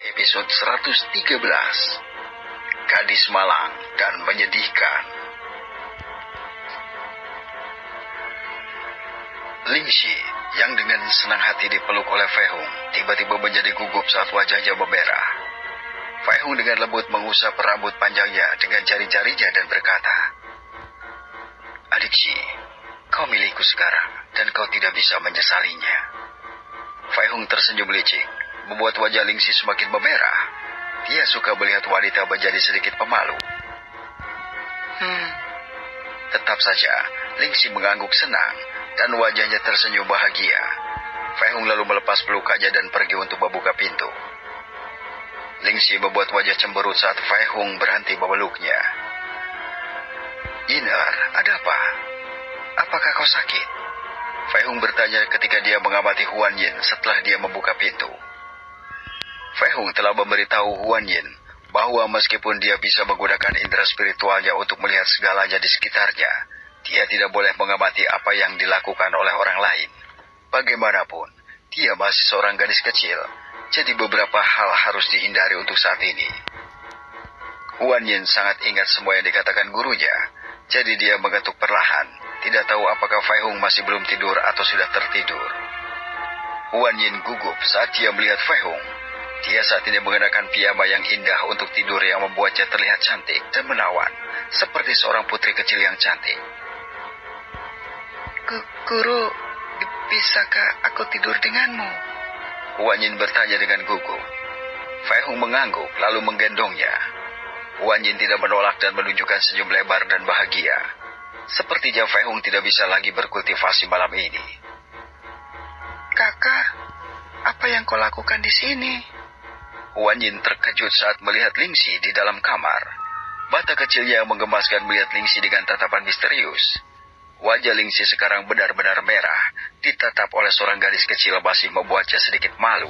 Episode 113, Gadis Malang dan Menyedihkan. Lingxi yang dengan senang hati dipeluk oleh Fei Hung tiba-tiba menjadi gugup saat wajahnya memerah. Fei Hung dengan lembut mengusap rambut panjangnya dengan jari-jarinya dan berkata, "Adik Xi, kau milikku sekarang dan kau tidak bisa menyesalinya." Fei Hung tersenyum licik, membuat wajah Lingxi semakin memerah. Dia suka melihat wanita menjadi sedikit pemalu. Tetap saja, Lingxi mengangguk senang dan wajahnya tersenyum bahagia. Fei Hung lalu melepas pelukannya dan pergi untuk membuka pintu. Lingxi membuat wajah cemberut saat Fei Hung berhenti memeluknya. "Yinar, ada apa? Apakah kau sakit?" Fei Hung bertanya ketika dia mengamati Huan Yin setelah dia membuka pintu. Fei Hung telah memberitahu Huan Yin bahwa meskipun dia bisa menggunakan indera spiritualnya untuk melihat segalanya di sekitarnya, dia tidak boleh mengamati apa yang dilakukan oleh orang lain. Bagaimanapun, dia masih seorang gadis kecil, jadi beberapa hal harus dihindari untuk saat ini. Huan Yin sangat ingat semua yang dikatakan gurunya, jadi dia mengetuk perlahan, tidak tahu apakah Fei Hung masih belum tidur atau sudah tertidur. Huan Yin gugup saat dia melihat Fei Hung. Dia saat ini mengenakan piyama yang indah untuk tidur yang membuatnya terlihat cantik dan menawan, seperti seorang putri kecil yang cantik. "Guru, bisakah aku tidur denganmu?" Huan Yin bertanya dengan gugup. Fei Hung mengangguk lalu menggendongnya. Huan Yin tidak menolak dan menunjukkan senyum lebar dan bahagia. Sepertinya Fei Hung tidak bisa lagi berkultivasi malam ini. "Kakak, apa yang kau lakukan di sini?" Huan Yin terkejut saat melihat Lingxi di dalam kamar. Mata kecilnya menggemaskan melihat Lingxi dengan tatapan misterius. Wajah Lingxi sekarang benar-benar merah, ditatap oleh seorang gadis kecil masih membuatnya sedikit malu.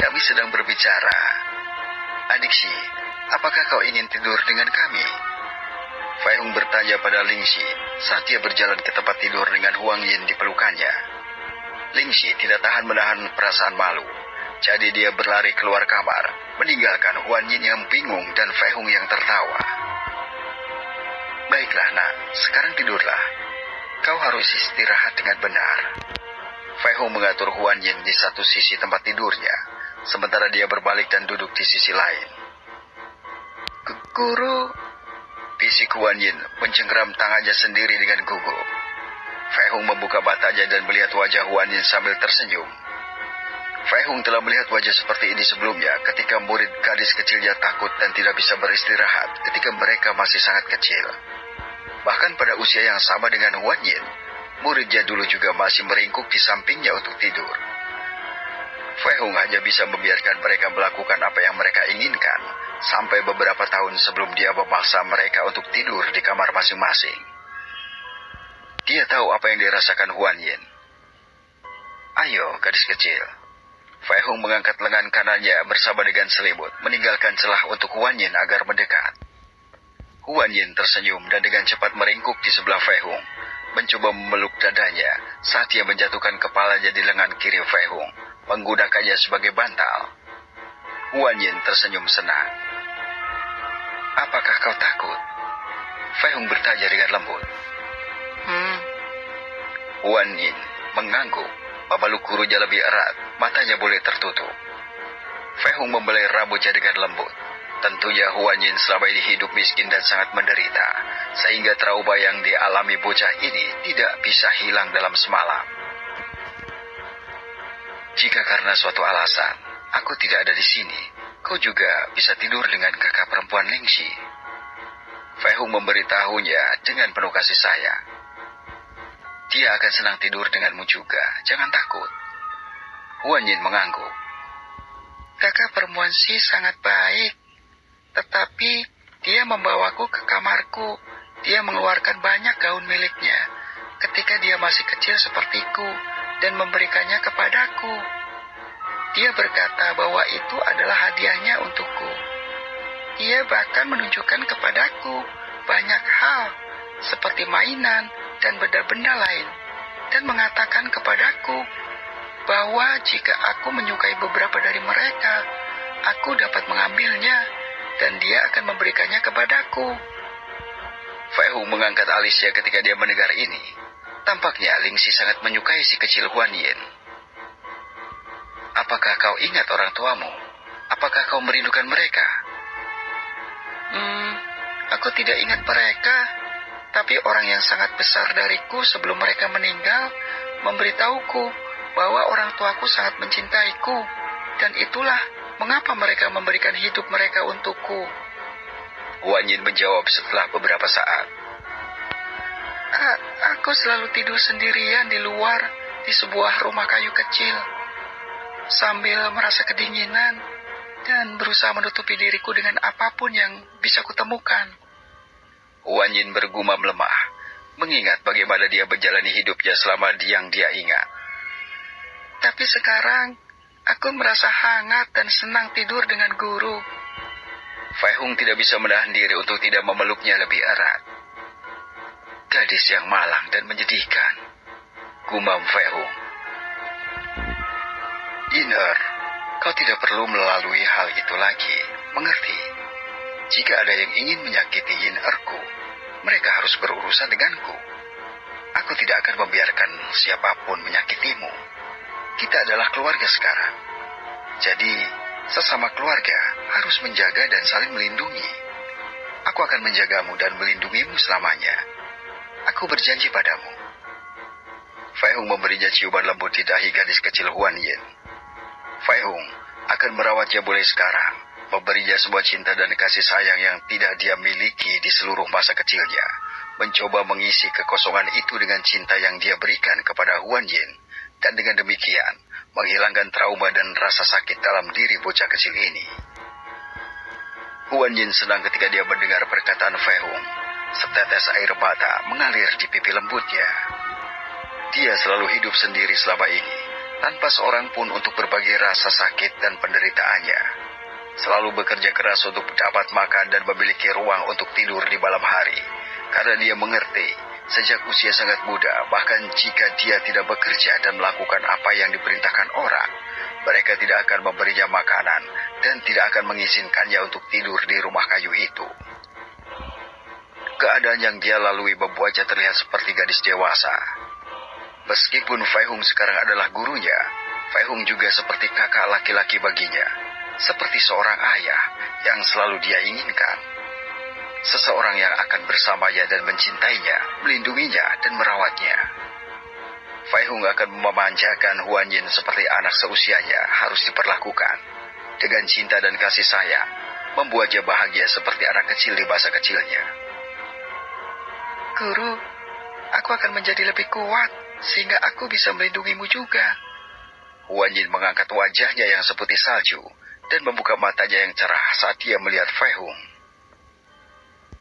"Kami sedang berbicara. Adik Xi, apakah kau ingin tidur dengan kami?" Fei Hung bertanya pada Lingxi saat dia berjalan ke tempat tidur dengan Huan Yin di pelukannya. Lingxi tidak tahan menahan perasaan malu, jadi dia berlari keluar kamar, meninggalkan Huan Yin yang bingung dan Fei Hung yang tertawa. "Baiklah nak, sekarang tidurlah. Kau harus istirahat dengan benar." Fei Hung mengatur Huan Yin di satu sisi tempat tidurnya, sementara dia berbalik dan duduk di sisi lain. "Guru," bisik Huan Yin mencengkeram tangannya sendiri dengan gugup. Fei Hung membuka matanya dan melihat wajah Huan Yin sambil tersenyum. Fei Hung telah melihat wajah seperti ini sebelumnya ketika murid gadis kecilnya takut dan tidak bisa beristirahat ketika mereka masih sangat kecil. Bahkan pada usia yang sama dengan Huan Yin, muridnya dulu juga masih meringkuk di sampingnya untuk tidur. Fei Hung hanya bisa membiarkan mereka melakukan apa yang mereka inginkan, sampai beberapa tahun sebelum dia memaksa mereka untuk tidur di kamar masing-masing. Dia tahu apa yang dirasakan Huan Yin. "Ayo, gadis kecil." Fei Hung mengangkat lengan kanannya bersama dengan selimut, meninggalkan celah untuk Huan Yin agar mendekat. Huan Yin tersenyum dan dengan cepat meringkuk di sebelah Fei Hung, mencoba memeluk dadanya saat dia menjatuhkan kepalanya di lengan kiri Fei Hung, menggunakannya sebagai bantal. Huan Yin tersenyum senang. "Apakah kau takut?" Fei Hung bertanya dengan lembut. Huan Yin mengangguk, memeluk gurunya lebih erat, matanya boleh tertutup. Fei Hung membelai rambutnya dengan lembut. Tentunya Huan Yin selama ini hidup miskin dan sangat menderita, sehingga trauma yang dialami bocah ini tidak bisa hilang dalam semalam. "Jika karena suatu alasan, aku tidak ada di sini, kau juga bisa tidur dengan kakak perempuan Lingxi." Fei Hung memberitahunya dengan penuh kasih sayang. "Dia akan senang tidur denganmu juga, jangan takut." Huan Yin mengangguk. "Kakak perempuan Xi sangat baik, tetapi dia membawaku ke kamarku. Dia mengeluarkan banyak gaun miliknya ketika dia masih kecil sepertiku dan memberikannya kepadaku. Dia berkata bahwa itu adalah hadiahnya untukku. Dia bahkan menunjukkan kepadaku banyak hal, seperti mainan dan benda-benda lain, dan mengatakan kepadaku, bahwa jika aku menyukai beberapa dari mereka, aku dapat mengambilnya, dan dia akan memberikannya kepadaku. Fei Hung mengangkat alisnya ketika dia mendengar ini. Tampaknya Ling Si sangat menyukai si kecil Huan Yin. Apakah kau ingat orang tuamu? Apakah kau merindukan mereka? Aku tidak ingat mereka, tapi orang yang sangat besar dariku sebelum mereka meninggal memberitahuku bahwa orang tuaku sangat mencintaiku, dan itulah mengapa mereka memberikan hidup mereka untukku. Huan Yin menjawab setelah beberapa saat. Aku selalu tidur sendirian di luar di sebuah rumah kayu kecil, sambil merasa kedinginan dan berusaha menutupi diriku dengan apapun yang bisa kutemukan. Huan Yin bergumam lemah, mengingat bagaimana dia menjalani hidupnya selama yang dia ingat. Tapi sekarang, aku merasa hangat dan senang tidur dengan guru. Fei Hung tidak bisa menahan diri untuk tidak memeluknya lebih erat. Gadis yang malang dan menyedihkan, gumam Fei Hung. Yin-er, kau tidak perlu melalui hal itu lagi, mengerti? Jika ada yang ingin menyakiti Yin-erku, mereka harus berurusan denganku. Aku tidak akan membiarkan siapapun menyakitimu. Kita adalah keluarga sekarang. Jadi, sesama keluarga harus menjaga dan saling melindungi. Aku akan menjagamu dan melindungimu selamanya. Aku berjanji padamu. Fei Hung memberinya ciuman lembut di dahi gadis kecil Huan Yin. Fei Hung akan merawatnya mulai sekarang, memberinya sebuah cinta dan kasih sayang yang tidak dia miliki di seluruh masa kecilnya, mencoba mengisi kekosongan itu dengan cinta yang dia berikan kepada Huan Yin, dan dengan demikian menghilangkan trauma dan rasa sakit dalam diri bocah kecil ini. Huan Yin senang ketika dia mendengar perkataan Fei Hung. Setetes air mata mengalir di pipi lembutnya. Dia selalu hidup sendiri selama ini, tanpa seorang pun untuk berbagi rasa sakit dan penderitaannya. Selalu bekerja keras untuk dapat makan dan memiliki ruang untuk tidur di malam hari, karena dia mengerti, sejak usia sangat muda, bahkan jika dia tidak bekerja dan melakukan apa yang diperintahkan orang, mereka tidak akan memberinya makanan dan tidak akan mengizinkannya untuk tidur di rumah kayu itu. Keadaan yang dia lalui membuatnya terlihat seperti gadis dewasa. Meskipun Fei Hung sekarang adalah gurunya, Fei Hung juga seperti kakak laki-laki baginya, seperti seorang ayah yang selalu dia inginkan. Seseorang yang akan bersamanya dan mencintainya, melindunginya dan merawatnya. Fei Hung akan memanjakan Huan Yin seperti anak seusianya harus diperlakukan. Dengan cinta dan kasih sayang, membuatnya bahagia seperti anak kecil di masa kecilnya. Guru, aku akan menjadi lebih kuat, sehingga aku bisa melindungimu juga. Huan Yin mengangkat wajahnya yang seperti salju, dan membuka matanya yang cerah saat dia melihat Fei Hung.